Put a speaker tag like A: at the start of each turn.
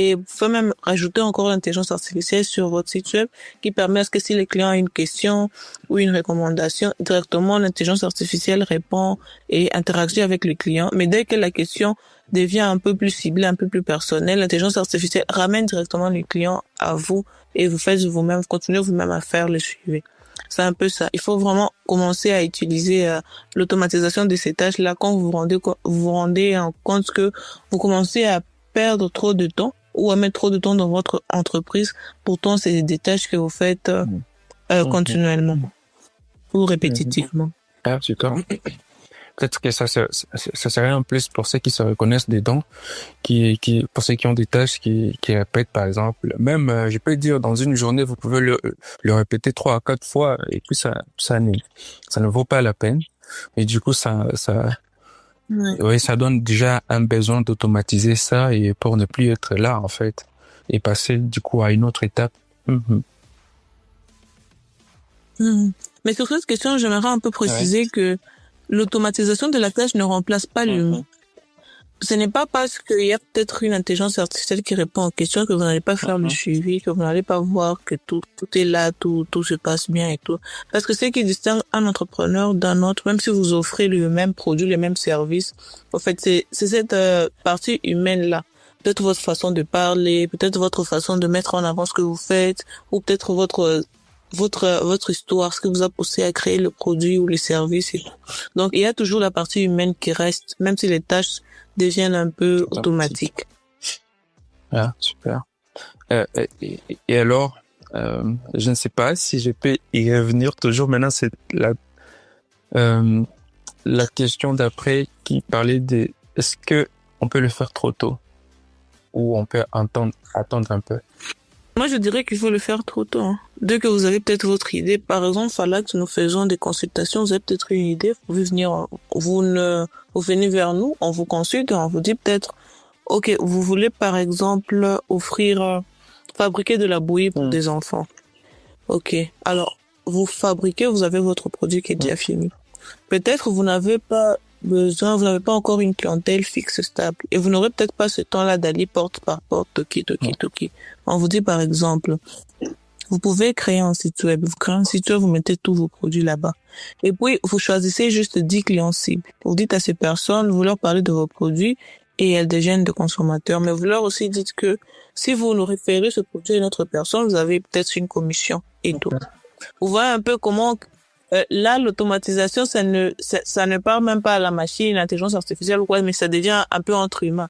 A: Et vous pouvez même rajouter encore l'intelligence artificielle sur votre site web qui permet à ce que si le client a une question ou une recommandation, directement l'intelligence artificielle répond et interagit avec le client. Mais dès que la question devient un peu plus ciblée, un peu plus personnelle, l'intelligence artificielle ramène directement le client à vous et vous faites vous-même, vous continuez vous-même à faire le suivi. C'est un peu ça. Il faut vraiment commencer à utiliser l'automatisation de ces tâches-là quand vous rendez en compte que vous commencez à perdre trop de temps ou à mettre trop de temps dans votre entreprise. Pourtant, c'est des tâches que vous faites continuellement ou répétitivement.
B: Ah, d'accord. Peut-être que ça serait en plus pour ceux qui se reconnaissent dedans, pour ceux qui ont des tâches qui répètent, par exemple. Même, je peux dire, dans une journée, vous pouvez le répéter 3 à 4 fois et puis ça ne vaut pas la peine. Et du coup, oui, ça donne déjà un besoin d'automatiser ça et pour ne plus être là, en fait, et passer, du coup, à une autre étape.
A: Mais sur cette question, j'aimerais un peu préciser que l'automatisation de la tâche ne remplace pas l'humain. Ce n'est pas parce qu'il y a peut-être une intelligence artificielle qui répond aux questions que vous n'allez pas faire le suivi, que vous n'allez pas voir que tout est là, tout se passe bien et tout. Parce que ce qui distingue un entrepreneur d'un autre, même si vous offrez le même produit, le même service, en fait, c'est cette partie humaine-là. Peut-être votre façon de parler, peut-être votre façon de mettre en avant ce que vous faites, ou peut-être votre histoire, ce que vous a poussé à créer le produit ou le service et tout. Donc, il y a toujours la partie humaine qui reste, même si les tâches deviennent un peu automatiques.
B: Ah, super. Et alors, je ne sais pas si je peux y revenir toujours. Maintenant, c'est la question d'après qui parlait de est-ce que on peut le faire trop tôt ou on peut attendre un peu?
A: Moi, je dirais qu'il faut le faire trop tôt. Dès que vous avez peut-être votre idée, par exemple, Falax, nous faisons des consultations, vous avez peut-être une idée, vous pouvez venir, vous venez vers nous, on vous consulte, on vous dit peut-être, ok, vous voulez par exemple fabriquer de la bouillie pour des enfants. Ok, alors vous fabriquez, vous avez votre produit qui est déjà fini. Peut-être vous n'avez pas encore une clientèle fixe stable et vous n'aurez peut-être pas ce temps-là d'aller porte par porte, toki. On vous dit par exemple, vous pouvez créer un site web, vous créez un site web, vous mettez tous vos produits là-bas. Et puis, vous choisissez juste 10 clients cibles. Vous dites à ces personnes, vous leur parlez de vos produits et elles deviennent des consommateurs. Mais vous leur aussi dites que si vous nous référez ce produit à une autre personne, vous avez peut-être une commission et tout. Vous voyez un peu comment là, l'automatisation, ça ne part même pas à la machine, l'intelligence artificielle ou quoi, mais ça devient un peu entre humains.